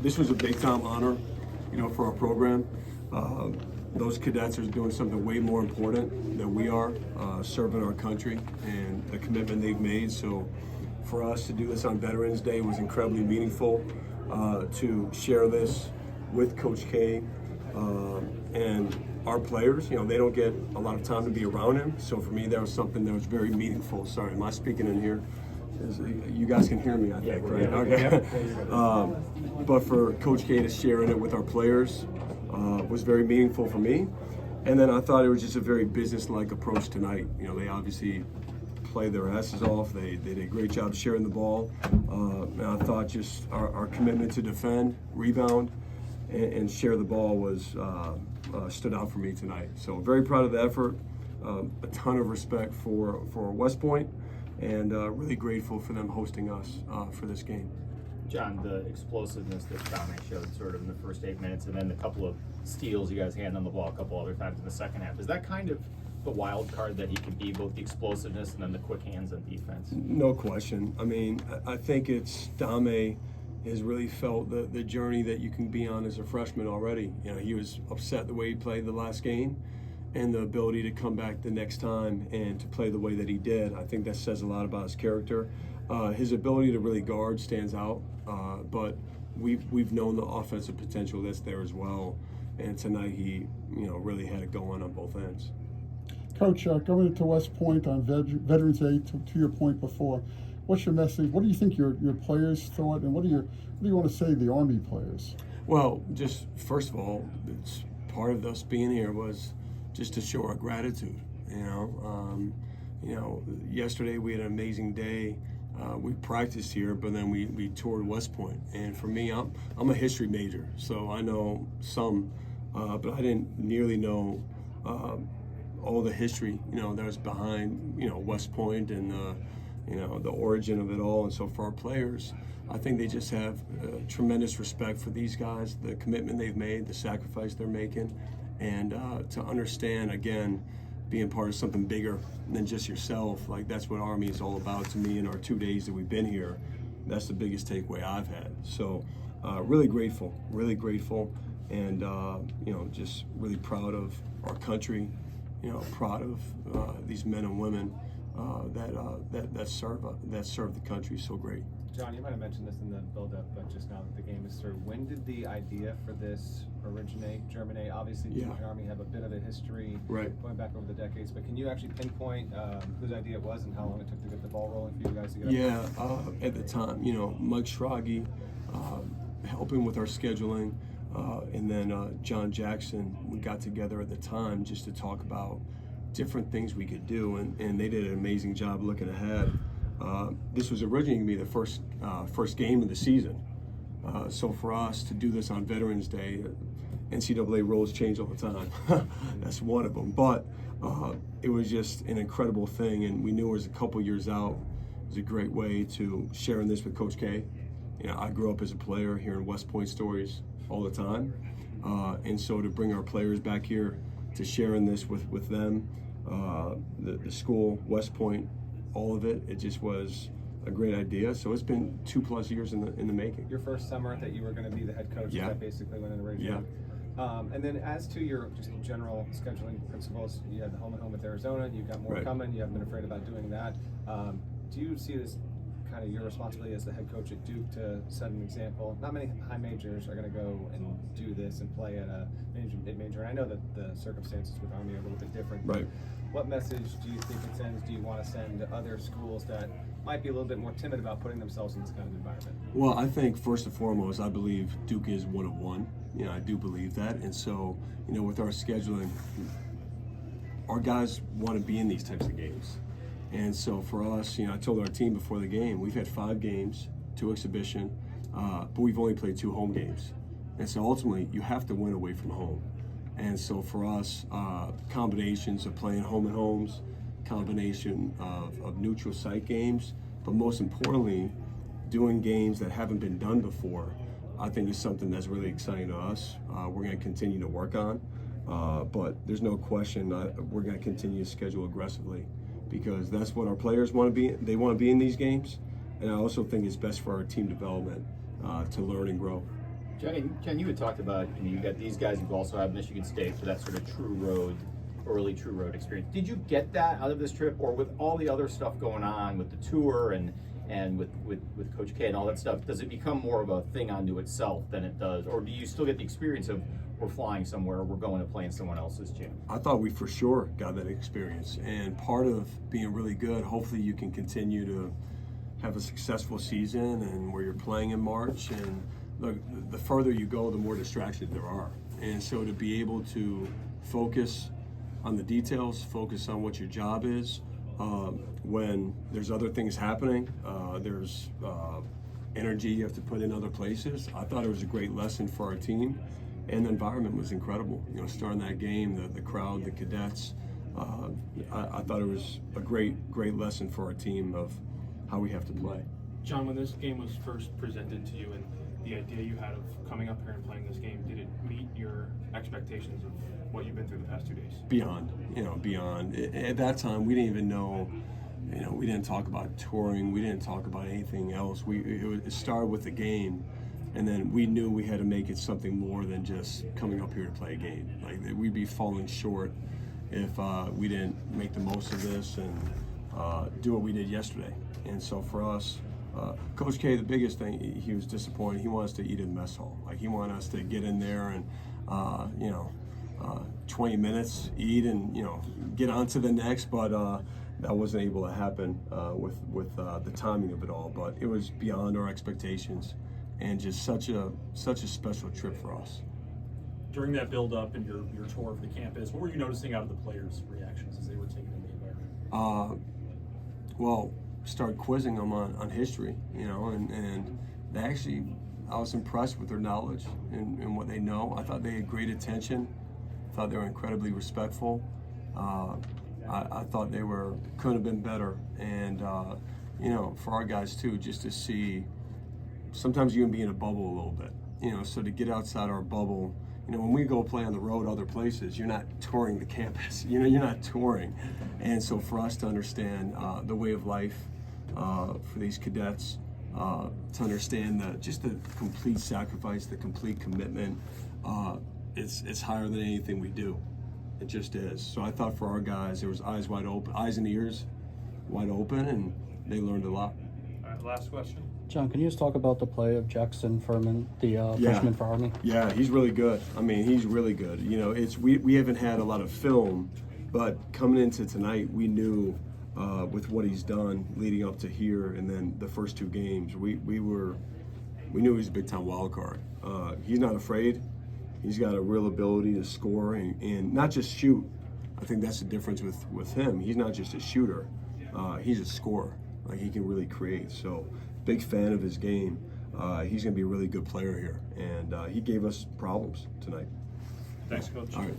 this was a big time honor, for our program. Those cadets are doing something way more important than we are, serving our country and the commitment they've made. So for us to do this on Veterans Day was incredibly meaningful, to share this with Coach K and our players. They don't get a lot of time to be around him. So for me, that was something that was very meaningful. Sorry, am I speaking in here? You guys can hear me, I think, right? Okay. But for Coach K to share in it with our players was very meaningful for me. And then I thought it was just a very business-like approach tonight. They obviously played their asses off. They did a great job sharing the ball. And I thought just our commitment to defend, rebound, and share the ball was stood out for me tonight. So very proud of the effort. A ton of respect for West Point, and really grateful for them hosting us for this game. Jon, the explosiveness that Dominic showed sort of in the first 8 minutes, and then the couple of steals you guys had on the ball a couple other times in the second half, is that kind of the wild card that he could be, both the explosiveness and then the quick hands on defense? No question. I mean, I think it's Dame has really felt the journey that you can be on as a freshman already. He was upset the way he played the last game, and the ability to come back the next time and to play the way that he did. I think that says a lot about his character. His ability to really guard stands out, but we've known the offensive potential that's there as well. And tonight he, really had it going on both ends. Coach, going into West Point on Veterans Day, to your point before, what's your message? What do you think your players thought, and what do you want to say to the Army players? Well, just first of all, it's part of us being here was just to show our gratitude. Yesterday we had an amazing day. We practiced here, but then we toured West Point. And for me, I'm a history major, so I know some, but I didn't nearly know all the history, that was behind, West Point and the origin of it all. And so for our players, I think they just have tremendous respect for these guys, the commitment they've made, the sacrifice they're making, and to understand, again, being part of something bigger than just yourself. Like, that's what Army is all about to me in our 2 days that we've been here. That's the biggest takeaway I've had. So really grateful, and just really proud of our country, proud of these men and women that serve the country so great. Jon, you might have mentioned this in the build-up, but just now that the game is through, when did the idea for this germinate? Obviously, the Army have a bit of a history going back over the decades, but can you actually pinpoint whose idea it was and how long it took to get the ball rolling for you guys to get up? At the time, Mike Schrage helping with our scheduling, and then John Jackson, we got together at the time just to talk about different things we could do, and they did an amazing job looking ahead. This was originally going to be the first game of the season. So for us to do this on Veterans Day, NCAA rules change all the time. That's one of them. But it was just an incredible thing, and we knew it was a couple years out. It was a great way to sharing this with Coach K. I grew up as a player hearing West Point stories all the time. And so to bring our players back here, to sharing this with them, the school, West Point, all of it just was a great idea. So it's been 2+ years in the making. Your first summer that you were going to be the head coach, that basically went in the original. And then as to your just general scheduling principles, you had the home and home with Arizona, you've got more coming, you haven't been afraid about doing that. Do you see this kind of your responsibility as the head coach at Duke to set an example? Not many high majors are going to go and do this and play at a mid-major. And I know that the circumstances with Army are a little bit different. Right. What message do you think it sends? Do you want to send to other schools that might be a little bit more timid about putting themselves in this kind of environment? Well, I think first and foremost, I believe Duke is one of one. I do believe that. And so, with our scheduling, our guys want to be in these types of games. And so for us, I told our team before the game, we've had 5 games, 2 exhibition, but we've only played 2 home games. And so ultimately, you have to win away from home. And so for us, combinations of playing home and homes, combination of neutral site games, but most importantly, doing games that haven't been done before, I think is something that's really exciting to us. We're going to continue to work on, but there's no question we're going to continue to schedule aggressively, because that's what our players want to be. They want to be in these games, and I also think it's best for our team development to learn and grow. Ken, you had talked about, you got these guys who've also had Michigan State for that sort of early true road experience. Did you get that out of this trip, or with all the other stuff going on with the tour and with Coach K and all that stuff, does it become more of a thing unto itself than it does, or do you still get the experience of we're flying somewhere, we're going to play in someone else's gym? I thought we for sure got that experience, and part of being really good, hopefully you can continue to have a successful season and where you're playing in March, and look, the further you go, the more distractions there are. And so to be able to focus on the details, focus on what your job is, when there's other things happening, there's energy you have to put in other places. I thought it was a great lesson for our team, and the environment was incredible. Starting that game, the crowd, the cadets, I thought it was a great lesson for our team of how we have to play. Jon, when this game was first presented to you and the idea you had of coming up here and playing this game, did it meet your expectations of what you've been through the past 2 days? Beyond. At that time, we didn't even know, we didn't talk about touring, we didn't talk about anything else. It started with the game, and then we knew we had to make it something more than just coming up here to play a game. Like, we'd be falling short if we didn't make the most of this and do what we did yesterday. And so for us, Coach K, the biggest thing, he was disappointed. He wanted us to eat in the mess hall. Like, he wanted us to get in there and, 20 minutes, eat, and, get on to the next. But that wasn't able to happen with the timing of it all. But it was beyond our expectations, and just such a special trip for us. During that build-up and your tour of the campus, what were you noticing out of the players' reactions as they were taking in the environment? Well, started quizzing them on history, and they actually, I was impressed with their knowledge and what they know. I thought they had great attention. I thought they were incredibly respectful. I thought they couldn't have been better. And, for our guys too, just to see, sometimes you can be in a bubble a little bit, so to get outside our bubble, when we go play on the road other places, you're not touring the campus, you're not touring. And so for us to understand the way of life for these cadets, to understand just the complete sacrifice, the complete commitment, it's higher than anything we do. It just is. So I thought for our guys, there was eyes wide open, eyes and ears wide open, and they learned a lot. All right, last question. Jon, can you just talk about the play of Jackson Furman, the freshman for Army? Yeah, he's really good. I mean, he's really good. We haven't had a lot of film, but coming into tonight, we knew with what he's done leading up to here, and then the first 2 games, we knew he was a big-time wild card. He's not afraid. He's got a real ability to score and not just shoot. I think that's the difference with him. He's not just a shooter. He's a scorer. Like, he can really create. So, big fan of his game. He's going to be a really good player here, and he gave us problems tonight. Thanks, Coach. All right.